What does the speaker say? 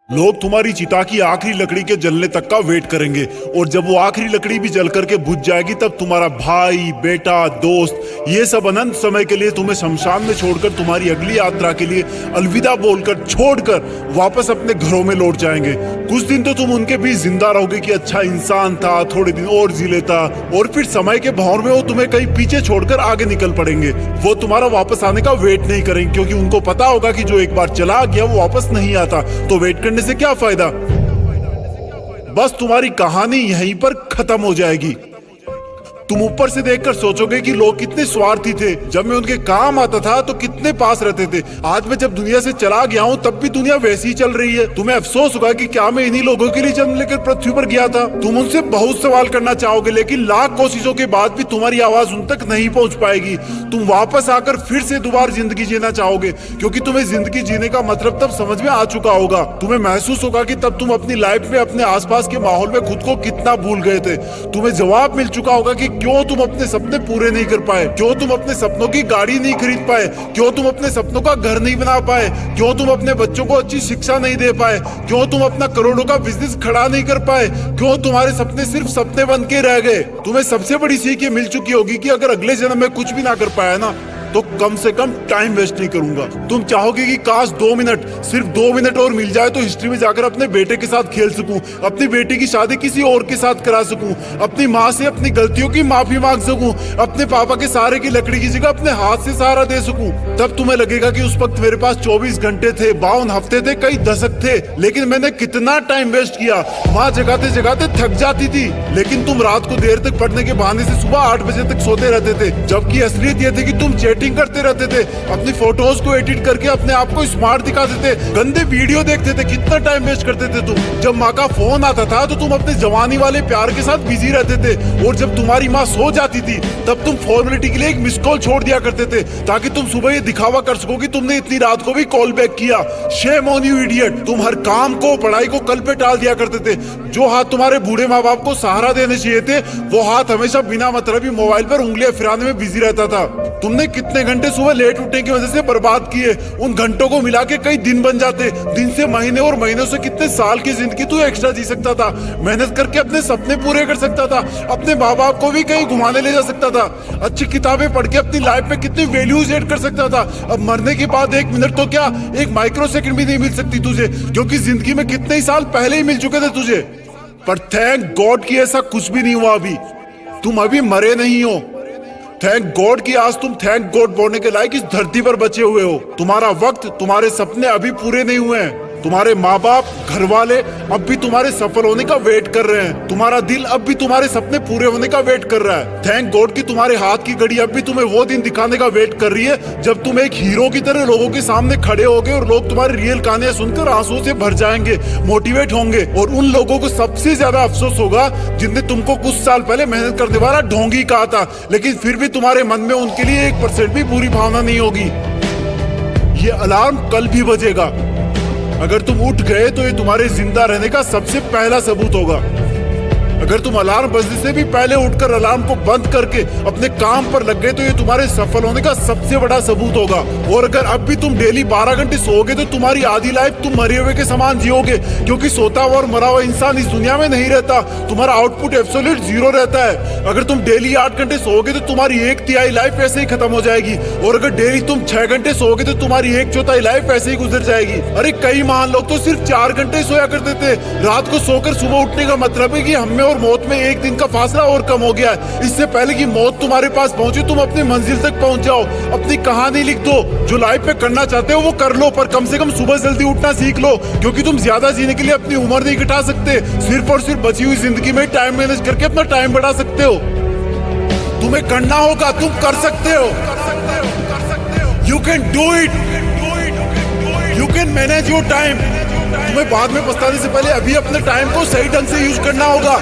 लोग तुम्हारी चिता की आखिरी लकड़ी के जलने तक का वेट करेंगे और जब वो आखिरी लकड़ी भी जल करके बुझ जाएगी तब तुम्हारा भाई, बेटा, दोस्त ये सब अनंत समय के लिए तुम्हें शमशान में छोड़कर तुम्हारी अगली यात्रा के लिए अलविदा बोलकर छोड़कर वापस अपने घरों में लौट जाएंगे। कुछ दिन तो तुम उनके बीच जिंदा रहोगे कि अच्छा इंसान था, थोड़े दिन और जी लेता, और फिर समय के भंवर में वो तुम्हें कहीं पीछे छोड़कर आगे निकल पड़ेंगे। वो तुम्हारा वापस आने का वेट नहीं करेंगे क्योंकि उनको पता होगा कि जो एक बार चला गया वो वापस नहीं आता, तो वेट करने से क्या फायदा। बस तुम्हारी कहानी यहीं पर खत्म हो जाएगी। तुम ऊपर से देखकर सोचोगे कि लोग कितने स्वार्थी थे, जब मैं उनके काम आता था तो कितने पास रहते थे। आज मैं जब दुनिया से चला गया हूँ तब भी दुनिया वैसी ही चल रही है। तुम्हें अफसोस होगा कि क्या मैं इन्हीं लोगों के लिए जन्म लेकर पृथ्वी पर गया था। तुम उनसे बहुत सवाल करना चाहोगे लेकिन लाख कोशिशों के बाद भी तुम्हारी आवाज उन तक नहीं पहुंच पाएगी। तुम वापस आकर फिर से दोबारा जिंदगी जीना चाहोगे क्योंकि तुम्हें जिंदगी जीने का मतलब तब समझ में आ चुका होगा। तुम्हें महसूस होगा कि तब तुम अपनी लाइफ में अपने आसपास के माहौल में खुद को कितना भूल गए थे। तुम्हें जवाब मिल चुका होगा कि क्यों तुम अपने सपने पूरे नहीं कर पाए, क्यों तुम अपने सपनों की गाड़ी नहीं खरीद पाए, क्यों तुम अपने सपनों का घर नहीं बना पाए, क्यों तुम अपने बच्चों को अच्छी शिक्षा नहीं दे पाए, क्यों तुम अपना करोड़ों का बिजनेस खड़ा नहीं कर पाए, क्यों तुम्हारे सपने सिर्फ सपने बन के रह गए। तुम्हें सबसे बड़ी सीख ये मिल चुकी होगी कि अगर अगले जन्म में कुछ भी ना कर पाया ना तो कम से कम टाइम वेस्ट नहीं करूंगा। तुम चाहोगे कि काश 2 मिनट, सिर्फ 2 मिनट और मिल जाए तो हिस्ट्री में जाकर अपने बेटे के साथ खेल सकूं, अपनी बेटी की शादी किसी और के साथ करा सकूं, अपनी माँ से अपनी गलतियों की माफी मांग सकूं, अपने पापा के सहारे की लकड़ी की जगह अपने हाथ से सहारा दे सकूं। तब तुम्हें लगेगा कि उस वक्त मेरे पास 24 घंटे थे, 52 हफ्ते थे, कई दशक थे, लेकिन मैंने कितना टाइम वेस्ट किया। माँ जगाते जगाते थक जाती थी लेकिन तुम रात को देर तक पढ़ने के बहाने से सुबह 8 बजे तक सोते रहते थे, जबकि असलियत ये थी कि तुम चैटिंग करते रहते थे, अपनी फोटोज को एडिट करके अपने आप को स्मार्ट दिखाते थे, गंदे वीडियो देखते थे। कितना टाइम वेस्ट करते थे तुम। जब माँ का फोन आता था तो तुम अपने जवानी वाले प्यार के साथ बिजी रहते थे और जब तुम्हारी माँ सो जाती थी तब तुम फॉर्मेलिटी के लिए एक मिस कॉल छोड़ दिया करते थे ताकि तुम सुबह ये दिखावा कर सको कि तुमने इतनी रात को भी कॉल बैक किया। Shame on you idiot. तुम हर काम को, पढ़ाई को कल पे टाल दिया करते थे। जो हाथ तुम्हारे बूढ़े माँ बाप को सहारा देने चाहिए थे वो हाथ हमेशा बिना मतलब मोबाइल पर उंगलियां फिराने में बिजी रहता था। तुमने कितने घंटे सुबह लेट उठने की वजह से बर्बाद किए। उन घंटों को मिला के कई दिन बन जाते। दिन से महीने और महीनों से कितने साल की जिंदगी तू एक्स्ट्रा जी सकता था। मेहनत करके अपने सपने पूरे कर सकता था, अपने माँ बाप को भी कहीं घुमाने ले जा सकता था, अच्छी किताबें पढ़ के अपनी लाइफ में कितनी वैल्यूज ऐड कर सकता था। अब मरने के बाद 1 मिनट तो क्या, 1 माइक्रो सेकंड भी नहीं मिल सकती तुझे, क्योंकि जिंदगी में कितने ही साल पहले ही मिल चुके थे तुझे। पर थैंक गॉड कि ऐसा कुछ भी नहीं हुआ। अभी तुम अभी मरे नहीं हो। थैंक गॉड कि आज तुम थैंक गॉड बोलने के लायक इस धरती पर बचे हुए हो। तुम्हारा वक्त, तुम्हारे सपने अभी पूरे नहीं हुए हैं। तुम्हारे माँ बाप, घर वाले अब भी तुम्हारे सफल होने का वेट कर रहे हैं। तुम्हारा दिल अब भी तुम्हारे सपने पूरे होने का वेट कर रहा है। थैंक गॉड कि तुम्हारे हाथ की घड़ी अब भी तुम्हें वो दिन दिखाने का वेट कर रही है जब तुम एक हीरो की तरह लोगों के सामने खड़े होगे और लोग तुम्हारी रियल कहानियां सुनकर आंसुओं से भर जाएंगे, मोटिवेट होंगे। और उन लोगों को सबसे ज्यादा अफसोस होगा जिनने तुमको कुछ साल पहले मेहनत करने वाला ढोंगी कहा था, लेकिन फिर भी तुम्हारे मन में उनके लिए 1% भी बुरी भावना नहीं होगी। ये अलार्म कल भी बजेगा। अगर तुम उठ गए तो ये तुम्हारे जिंदा रहने का सबसे पहला सबूत होगा। अगर तुम अलार्म बजने से भी पहले उठकर अलार्म को बंद करके अपने काम पर लग गए तो ये तुम्हारे सफल होने का सबसे बड़ा सबूत होगा। और अगर अब भी तुम डेली 12 घंटे सोओगे तो तुम्हारी आधी लाइफ तुम मरे हुए के समान जियोगे, क्योंकि सोता हुआ और मरा हुआ इंसान इस दुनिया में नहीं रहता। तुम्हारा आउटपुट एब्सोल्यूट 0 रहता है। अगर तुम डेली 8 घंटे सोओगे तो तुम्हारी 1/3 लाइफ ऐसे ही खत्म हो जाएगी, और अगर डेली तुम 6 घंटे सोओगे तो तुम्हारी 1/4 लाइफ ऐसे ही गुजर जाएगी। अरे कई महान लोग तो सिर्फ 4 घंटे सोया करते थे। रात को सोकर सुबह उठने का मतलब है कि हमें और मौत में 1 दिन का फासला और कम हो गया है। इससे पहले कि मौत तुम्हारे पास पहुंचे तुम अपनी मंजिल तक पहुंच जाओ। अपनी कहानी लिख दो। जो लाइफ में करना चाहते हो वो कर लो, पर कम से कम सुबह जल्दी उठना सीख लो, क्योंकि तुम ज्यादा जीने के लिए अपनी उम्र नहीं घटा सकते। सिर्फ और सिर्फ बची हुई जिंदगी में टाइम मैनेज करके अपना टाइम बढ़ा सकते हो। तुम्हें करना होगा, तुम कर सकते हो। You can do it. You can manage your time. तुम्हें बाद में पछताने से पहले अभी अपने टाइम को सही ढंग से यूज करना होगा।